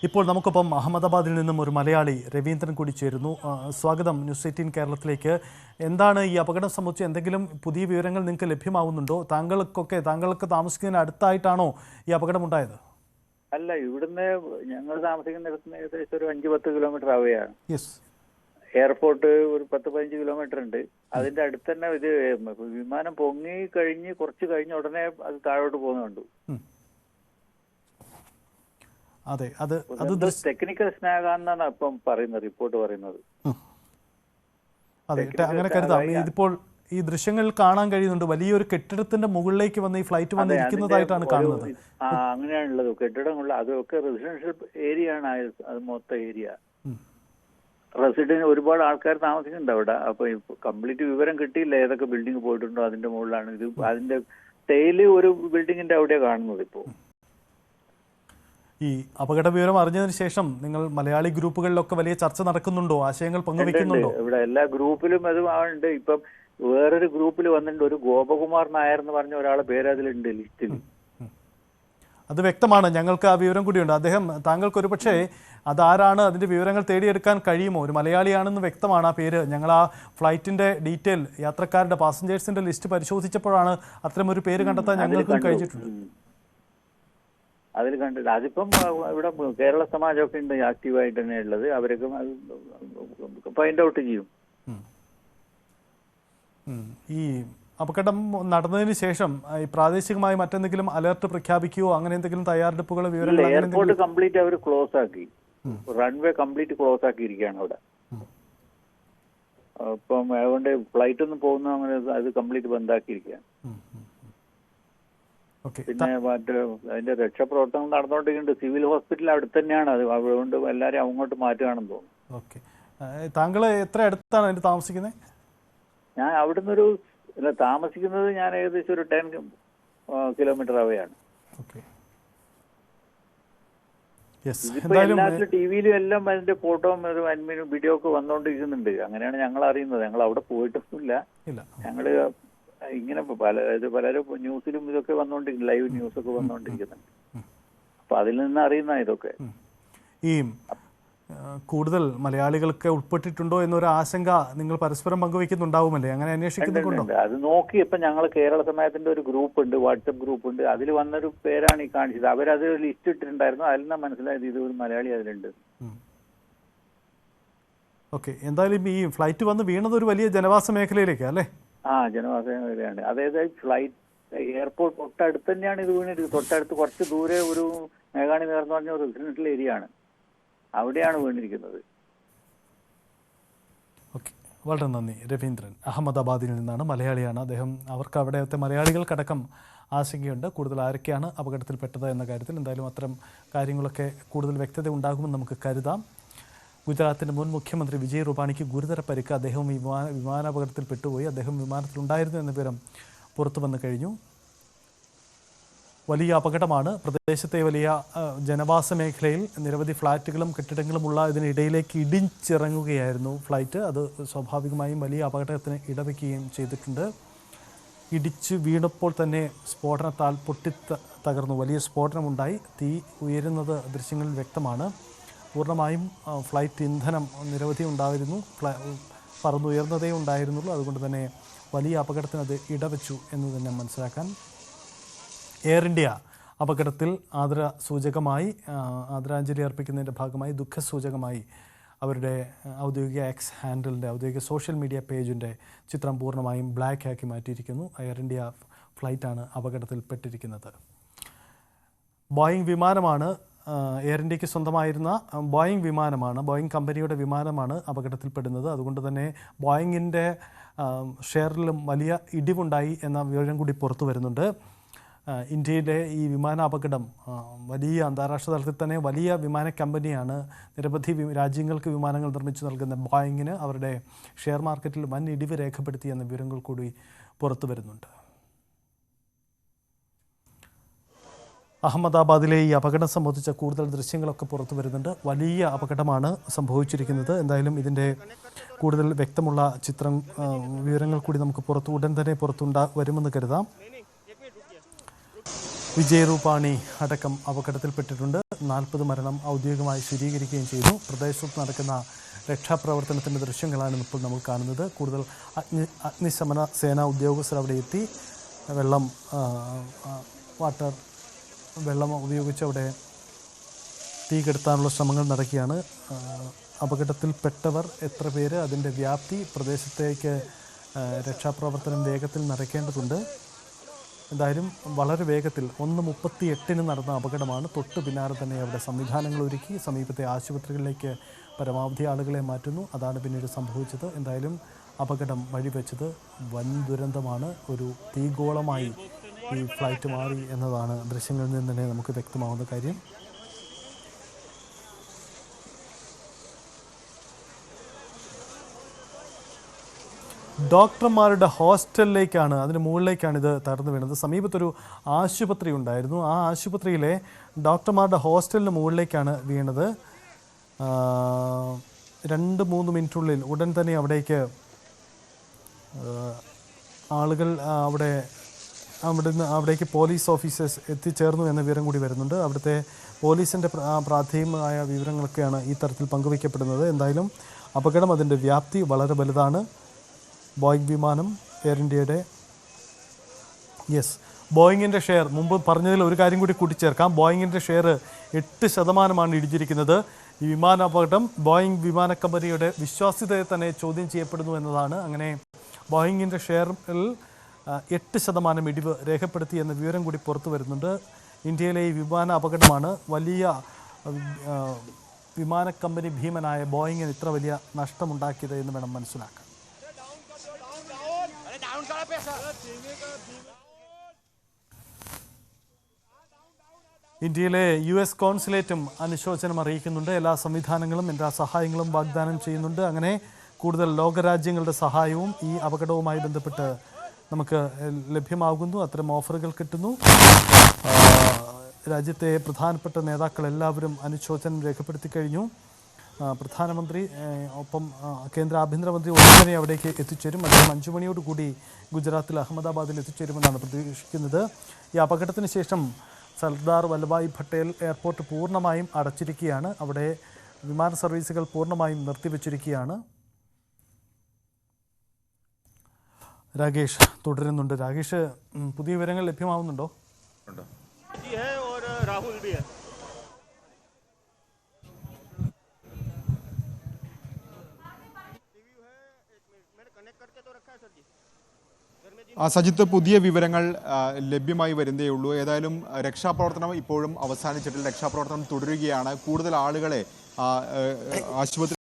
ഇപ്പോൾ നമുക്കൊപ്പം അഹമ്മദാബാദിൽ നിന്നും ഒരു മലയാളി രവീന്ദ്രൻ കൂടി ചേരുന്നു. സ്വാഗതം ന്യൂസ് 18 കേരളത്തിലേക്ക്. എന്താണ് ഈ അപകടം സംബന്ധിച്ച് എന്തെങ്കിലും പുതിയ വിവരങ്ങൾ നിങ്ങൾക്ക് ലഭ്യമാവുന്നുണ്ടോ? താങ്കൾക്ക് താമസിക്കുന്നതിന് അടുത്തായിട്ടാണോ ഈ അപകടം ഉണ്ടായത്? അല്ല, ഇവിടുന്ന് ഞങ്ങൾ താമസിക്കുന്നിടത്തുനിന്ന് ഏകദേശം ഒരു 5-10 കിലോമീറ്റർ ആവുകയാണ്. എയർപോർട്ട് ഒരു 10-15 കിലോമീറ്റർ ഉണ്ട്. അതിന്റെ അടുത്ത് തന്നെ ഇത് വിമാനം പൊങ്ങി കഴിഞ്ഞ് കുറച്ച് കഴിഞ്ഞ ഉടനെ അത് താഴോട്ട് പോകുന്ന കണ്ടു. അതെ, അത് ടെക്നിക്കൽ സ്നാഗാന്നാണ് ഇപ്പം പറയുന്നത്, റിപ്പോർട്ട് പറയുന്നത്. അതെ, അങ്ങനെ കരുതാം. ഇതിപ്പോൾ ഈ ദൃശ്യങ്ങൾ കാണാൻ കഴിയുന്നുണ്ട്. വലിയൊരു കെട്ടിടത്തിന്റെ മുകളിലേക്ക് വന്ന് ഈ ഫ്ലൈറ്റ് വന്ന് ഇരിക്കുന്നതായിട്ടാണ് കാണുന്നത്. അങ്ങനെയാണുള്ളത്. കെട്ടിടങ്ങളുള്ള അതൊക്കെ റെസിഡൻഷ്യൽ ഏരിയ ആണ്. അത് മൊത്തം ഏരിയ റെസിഡന്റ് ഒരുപാട് ആൾക്കാർ താമസിക്കുന്നുണ്ട് അവിടെ. അപ്പൊ കംപ്ലീറ്റ് വിവരം കിട്ടിയില്ല ഏതൊക്കെ ബിൽഡിംഗ് പോയിട്ടുണ്ടോ. അതിന്റെ മുകളിലാണ് ഇത്. അതിന്റെ ടെയില് ഒരു ബിൽഡിങ്ങിന്റെ അവിടെയാണ് കാണുന്നത്. ഇപ്പോ ഈ അപകട വിവരം അറിഞ്ഞതിന് ശേഷം നിങ്ങൾ മലയാളി ഗ്രൂപ്പുകളിലൊക്കെ വലിയ ചർച്ച നടക്കുന്നുണ്ടോ? ആശയങ്ങൾ പങ്കുവെക്കുന്നുണ്ടോ? ഇവിടെ എല്ലാ ഗ്രൂപ്പിലും അതും ഉണ്ട്. ഇപ്പം വേറൊരു ഗ്രൂപ്പിൽ വന്നിട്ടുണ്ട്. ഒരു ഗോപകുമാർ നായർ എന്ന് പറഞ്ഞ ഒരാളെ പേര് അതിലുണ്ട് ലിസ്റ്റിൽ. അത് വ്യക്തമാണ്. ഞങ്ങൾക്ക് ആ വിവരം കൂടിയുണ്ട്. താങ്കൾക്ക് ഒരു പക്ഷേ അതാരാണ് അതിന്റെ വിവരങ്ങൾ തേടിയെടുക്കാൻ കഴിയുമോ? ഒരു മലയാളിയാണെന്ന് വ്യക്തമാണ് ആ പേര്. ഞങ്ങൾ ആ ഫ്ലൈറ്റിന്റെ ഡീറ്റെയിൽ, യാത്രക്കാരുടെ പാസഞ്ചേഴ്സിന്റെ ലിസ്റ്റ് പരിശോധിച്ചപ്പോഴാണ് അത്തരമൊരു പേര് കണ്ടെത്താൻ ഞങ്ങൾക്കും കഴിഞ്ഞിട്ടുണ്ട്. അതിൽ കണ്ടിട്ട് അതിപ്പം ഇവിടെ കേരള സമാജമൊക്കെ ഉണ്ട്, ആക്റ്റീവായിട്ട് തന്നെ ഉള്ളത്. അവരൊക്കെ ഫൈൻഡ് ഔട്ട് ചെയ്യും. ഈ അപകടം നടന്നതിന് ശേഷം പ്രാദേശികമായി മറ്റെന്തെങ്കിലും അലർട്ട് പ്രഖ്യാപിക്കുകയോ അങ്ങനെ എന്തെങ്കിലും തയ്യാറെടുപ്പുകളോ വിവരങ്ങൾ? എയർപോർട്ട് കംപ്ലീറ്റ് അവർ ക്ലോസ് ആക്കി. റൺവേ കംപ്ലീറ്റ് ക്ലോസ് ആക്കിയിരിക്കുകയാണ് അവിടെ. അപ്പം അതുകൊണ്ട് ഫ്ലൈറ്റ് ഒന്നും പോകുന്ന അങ്ങനെ അത് കംപ്ലീറ്റ് ബന്ധാക്കിയിരിക്കുകയാണ്. പിന്നെ മറ്റേ അതിന്റെ രക്ഷാപ്രവർത്തനം നടന്നുകൊണ്ടിരിക്കുന്നുണ്ട്. സിവിൽ ഹോസ്പിറ്റൽ അടുത്ത് തന്നെയാണ്. അത് അതുകൊണ്ട് എല്ലാവരും അങ്ങോട്ട് മാറ്റുകയാണെന്ന് തോന്നുന്നു. താങ്കൾ എത്ര അടുത്താണ് അതിന് താമസിക്കുന്നത്? ഞാൻ അവിടുന്ന് താമസിക്കുന്നത് ഞാൻ ഏകദേശം ഒരു 10 കിലോമീറ്റർ അവയാണ്. ഇതിപ്പോ എല്ലാത്തിലും ടിവിയിലും എല്ലാം അതിന്റെ ഫോട്ടോ വീഡിയോ ഒക്കെ വന്നുകൊണ്ടിരിക്കുന്നുണ്ട്. അങ്ങനെയാണ് ഞങ്ങൾ അറിയുന്നത്. ഞങ്ങൾ അവിടെ പോയിട്ടൊന്നുമില്ല. ഞങ്ങള് ഇങ്ങനെ പലരും ന്യൂസിലും ഇതൊക്കെ വന്നുകൊണ്ടിരിക്കുന്നു, ലൈവ് ന്യൂസ് ഒക്കെ വന്നുകൊണ്ടിരിക്കുന്നുണ്ട്. അപ്പൊ അതിൽ നിന്ന് അറിയുന്ന ഇതൊക്കെ. ഈ കൂടുതൽ മലയാളികൾക്ക് ഉൾപ്പെട്ടിട്ടുണ്ടോ എന്നൊരു ആശങ്ക നിങ്ങൾ പരസ്പരം പങ്കുവെക്കുന്നുണ്ടാവുമല്ലേ? അങ്ങനെ അന്വേഷിക്കുന്നുണ്ടോ? അത് നോക്കി ഇപ്പൊ ഞങ്ങൾ കേരള സമയത്തിന്റെ ഒരു ഗ്രൂപ്പ് ഉണ്ട്, വാട്സപ്പ് ഗ്രൂപ്പ് ഉണ്ട്. അതിൽ വന്നൊരു പേരാണ് ഈ കാണിച്ചത്. അവരത് ലിസ്റ്റ് ഇട്ടിട്ടുണ്ടായിരുന്നു. അതിൽ നിന്നാണ് മനസ്സിലായത് ഇത് ഒരു മലയാളി അതിലുണ്ട്. ഓക്കെ, എന്തായാലും ഈ ഫ്ലൈറ്റ് വന്ന് വീണത് ഒരു വലിയ ജനവാസ മേഖലയിലേക്ക് അല്ലേ? ജനവാസ മേഖലയാണ്. അതായത് ഫ്ലൈറ്റ് എയർപോർട്ട് തൊട്ടടുത്ത് തന്നെയാണ് ഇത് വീണത്. തൊട്ടടുത്ത് കുറച്ച് ദൂരെ ഒരു മേഘാണി നേർന്ന് പറഞ്ഞ റെസിഡൻഷ്യൽ ഏരിയ ആണ്. അവിടെയാണ് വീണിരിക്കുന്നത്. ഓക്കെ, വളരെ നന്ദി. രവീന്ദ്രൻ അഹമ്മദാബാദിൽ നിന്നാണ്, മലയാളിയാണ് അദ്ദേഹം. അവർക്ക് അവിടുത്തെ മലയാളികൾക്കടക്കം ആശങ്കയുണ്ട്. കൂടുതൽ ആരൊക്കെയാണ് അപകടത്തിൽപ്പെട്ടത് എന്ന കാര്യത്തിൽ. എന്തായാലും അത്തരം കാര്യങ്ങളൊക്കെ കൂടുതൽ വ്യക്തത ഉണ്ടാകുമെന്ന് നമുക്ക് കരുതാം. ഗുജറാത്തിൻ്റെ മുൻ മുഖ്യമന്ത്രി വിജയ് റുപാണിക്ക് ഗുരുതര പരിക്ക്. അദ്ദേഹം വിമാനാപകടത്തിൽ പെട്ടുപോയി. അദ്ദേഹം വിമാനത്തിലുണ്ടായിരുന്നു എന്ന വിവരം പുറത്തു വന്നു കഴിഞ്ഞു. വലിയ അപകടമാണ്. പ്രദേശത്തെ വലിയ ജനവാസ മേഖലയിൽ നിരവധി ഫ്ലാറ്റുകളും കെട്ടിടങ്ങളുമുള്ള ഇതിനിടയിലേക്ക് ഇടിച്ചിറങ്ങുകയായിരുന്നു ഫ്ലൈറ്റ്. അത് സ്വാഭാവികമായും വലിയ അപകടത്തിന് ഇടവയ്ക്കുകയും ചെയ്തിട്ടുണ്ട്. ഇടിച്ച് വീണപ്പോൾ തന്നെ സ്ഫോടനത്താൽ തകർന്നു. വലിയ സ്ഫോടനമുണ്ടായി. തീ ഉയരുന്നത് ദൃശ്യങ്ങളിൽ വ്യക്തമാണ്. പൂർണ്ണമായും ഫ്ലൈറ്റ് ഇന്ധനം നിരവധി ഉണ്ടായിരുന്നു. പറന്നുയർന്നതേ ഉണ്ടായിരുന്നുള്ളൂ. അതുകൊണ്ട് തന്നെ വലിയ അപകടത്തിന് അത് ഇടവച്ചു എന്ന് തന്നെ മനസ്സിലാക്കാൻ. എയർ ഇന്ത്യ അപകടത്തിൽ ആദരാഞ്ജലി അർപ്പിക്കുന്നതിൻ്റെ ഭാഗമായി, ദുഃഖസൂചകമായി അവരുടെ ഔദ്യോഗിക എക്സ് ഹാൻഡിലിൻ്റെ, ഔദ്യോഗിക സോഷ്യൽ മീഡിയ പേജിൻ്റെ ചിത്രം പൂർണ്ണമായും ബ്ലാക്ക് ആക്കി മാറ്റിയിരിക്കുന്നു. എയർ ഇന്ത്യ ഫ്ലൈറ്റാണ് അപകടത്തിൽപ്പെട്ടിരിക്കുന്നത്. ബോയിങ് വിമാനമാണ്, എയർ ഇന്ത്യക്ക് സ്വന്തമായിരുന്ന ബോയിങ് കമ്പനിയുടെ വിമാനമാണ് അപകടത്തിൽപ്പെടുന്നത്. അതുകൊണ്ട് തന്നെ ബോയിങ്ങിൻ്റെ ഷെയറിലും വലിയ ഇടിവുണ്ടായി എന്ന വിവരം കൂടി പുറത്തു വരുന്നുണ്ട്. ഇന്ത്യയിലെ ഈ വിമാനാപകടം വലിയ അന്താരാഷ്ട്ര തലത്തിൽ തന്നെ വലിയ വിമാന കമ്പനിയാണ്. നിരവധി രാജ്യങ്ങൾക്ക് വിമാനങ്ങൾ നിർമ്മിച്ചു നൽകുന്ന ബോയിങ്ങിന് അവരുടെ ഷെയർ മാർക്കറ്റിൽ വൻ ഇടിവ് രേഖപ്പെടുത്തി എന്ന വിവരങ്ങൾ കൂടി പുറത്തു വരുന്നുണ്ട്. അഹമ്മദാബാദിലെ ഈ അപകടം സംബന്ധിച്ച കൂടുതൽ ദൃശ്യങ്ങളൊക്കെ പുറത്തു വരുന്നുണ്ട്. വലിയ അപകടമാണ് സംഭവിച്ചിരിക്കുന്നത്. എന്തായാലും ഇതിൻ്റെ കൂടുതൽ വ്യക്തമുള്ള വിവരങ്ങൾ കൂടി നമുക്ക് ഉടൻ തന്നെ വരുമെന്ന് കരുതാം. വിജയ് റൂപാണി അടക്കം അപകടത്തിൽപ്പെട്ടിട്ടുണ്ട്. 40 മരണം ഔദ്യോഗികമായി സ്ഥിരീകരിക്കുകയും ചെയ്തു. പ്രദേശത്ത് നടക്കുന്ന രക്ഷാപ്രവർത്തനത്തിൻ്റെ ദൃശ്യങ്ങളാണ് ഇപ്പോൾ നമ്മൾ കാണുന്നത്. കൂടുതൽ അഗ്നിശമന സേനാ ഉദ്യോഗസ്ഥർ അവിടെ എത്തി വെള്ളം ഉപയോഗിച്ച് അവിടെ തീ കെടുത്താനുള്ള ശ്രമങ്ങൾ നടക്കുകയാണ്. അപകടത്തിൽപ്പെട്ടവർ എത്ര പേര്, അതിൻ്റെ വ്യാപ്തി, പ്രദേശത്തേക്ക് രക്ഷാപ്രവർത്തനം വേഗത്തിൽ നടക്കേണ്ടതുണ്ട്. എന്തായാലും വളരെ വേഗത്തിൽ 1:38 നടന്ന അപകടമാണ്. തൊട്ട് പിന്നാലെ തന്നെ അവിടെ സംവിധാനങ്ങൾ ഒരുക്കി സമീപത്തെ ആശുപത്രികളിലേക്ക് പരമാവധി ആളുകളെ മാറ്റുന്നു. അതാണ് പിന്നീട് സംഭവിച്ചത്. എന്തായാലും അപകടം വഴിവെച്ചത് വൻ ദുരന്തമാണ്. ഒരു തീഗോളമായി ഈ ഫ്ലൈറ്റ് മാറി എന്നതാണ് ദൃശ്യങ്ങളിൽ നിന്ന് തന്നെ നമുക്ക് വ്യക്തമാവുന്ന കാര്യം. ഡോക്ടർമാരുടെ ഹോസ്റ്റലിലേക്കാണ്, അതിന് മുകളിലേക്കാണ് ഇത് തകർന്നു വീണത്. സമീപത്തൊരു ആശുപത്രി ഉണ്ടായിരുന്നു. ആ ആശുപത്രിയിലെ ഡോക്ടർമാരുടെ ഹോസ്റ്റലിന് മുകളിലേക്കാണ് വീണത്. 2-3 മിനിറ്റുള്ളിൽ ഉടൻ തന്നെ ആളുകൾ അവിടേക്ക് പോലീസ് ഓഫീസേഴ്സ് എത്തിച്ചേർന്നു എന്ന വിവരം കൂടി വരുന്നുണ്ട്. അവിടുത്തെ പോലീസിൻ്റെ പ്രാഥമികമായ വിവരങ്ങളൊക്കെയാണ് ഈ തരത്തിൽ പങ്കുവയ്ക്കപ്പെടുന്നത്. എന്തായാലും അപകടം, അതിൻ്റെ വ്യാപ്തി വളരെ വലുതാണ്. ബോയിങ് വിമാനം, എയർ ഇന്ത്യയുടെ ബോയിങ്ങിൻ്റെ ഷെയർ, മുമ്പ് പറഞ്ഞതിൽ ഒരു കാര്യം കൂടി കൂട്ടിച്ചേർക്കാം. ബോയിങ്ങിൻ്റെ ഷെയർ 8% ഇടിഞ്ഞിരിക്കുന്നത്. ഈ വിമാനാപകടം ബോയിങ് വിമാന കമ്പനിയുടെ വിശ്വാസ്യതയെ തന്നെ ചോദ്യം ചെയ്യപ്പെടുന്നു എന്നതാണ്. അങ്ങനെ ബോയിങ്ങിൻ്റെ ഷെയറിൽ 8% ഇടിവ് രേഖപ്പെടുത്തി എന്ന വിവരം കൂടി പുറത്തു വരുന്നുണ്ട്. ഇന്ത്യയിലെ ഈ വിമാന അപകടമാണ് വലിയ വിമാന കമ്പനി ഭീമനായ ബോയിങ്ങിന് ഇത്ര വലിയ നഷ്ടമുണ്ടാക്കിയത് എന്ന് വേണം മനസ്സിലാക്കാൻ. ഇന്ത്യയിലെ US കോൺസുലേറ്റും അനുശോചനം അറിയിക്കുന്നുണ്ട്. എല്ലാ സംവിധാനങ്ങളും, എല്ലാ സഹായങ്ങളും വാഗ്ദാനം ചെയ്യുന്നുണ്ട്. അങ്ങനെ കൂടുതൽ ലോകരാജ്യങ്ങളുടെ സഹായവും ഈ അപകടവുമായി ബന്ധപ്പെട്ട് നമുക്ക് ലഭ്യമാകുന്നു. അത്തരം ഓഫറുകൾ കിട്ടുന്നു. രാജ്യത്തെ പ്രധാനപ്പെട്ട നേതാക്കൾ എല്ലാവരും അനുശോചനം രേഖപ്പെടുത്തി കഴിഞ്ഞു. പ്രധാനമന്ത്രി ഒപ്പം കേന്ദ്ര ആഭ്യന്തരമന്ത്രി ഉടനെ അവിടേക്ക് എത്തിച്ചേരും. അദ്ദേഹം 5 മണിയോടുകൂടി ഗുജറാത്തിൽ അഹമ്മദാബാദിൽ എത്തിച്ചേരുമെന്നാണ് പ്രതീക്ഷിക്കുന്നത്. ഈ അപകടത്തിന് ശേഷം സർദാർ വല്ലഭായ് പട്ടേൽ എയർപോർട്ട് പൂർണ്ണമായും അടച്ചിരിക്കുകയാണ്. അവിടെ വിമാന സർവീസുകൾ പൂർണ്ണമായും നിർത്തിവെച്ചിരിക്കുകയാണ്. രാകേഷ് തുടരുന്നുണ്ട്. രാകേഷ്, പുതിയ വിവരങ്ങൾ ലഭ്യമാവുന്നുണ്ടോ? സജിത്ത്, പുതിയ വിവരങ്ങൾ ലഭ്യമായി വരുന്നേ ഉള്ളൂ. ഏതായാലും രക്ഷാപ്രവർത്തനം ഇപ്പോഴും അവസാനിച്ചിട്ടില്ല. രക്ഷാപ്രവർത്തനം തുടരുകയാണ്. കൂടുതൽ ആളുകളെ ആശുപത്രി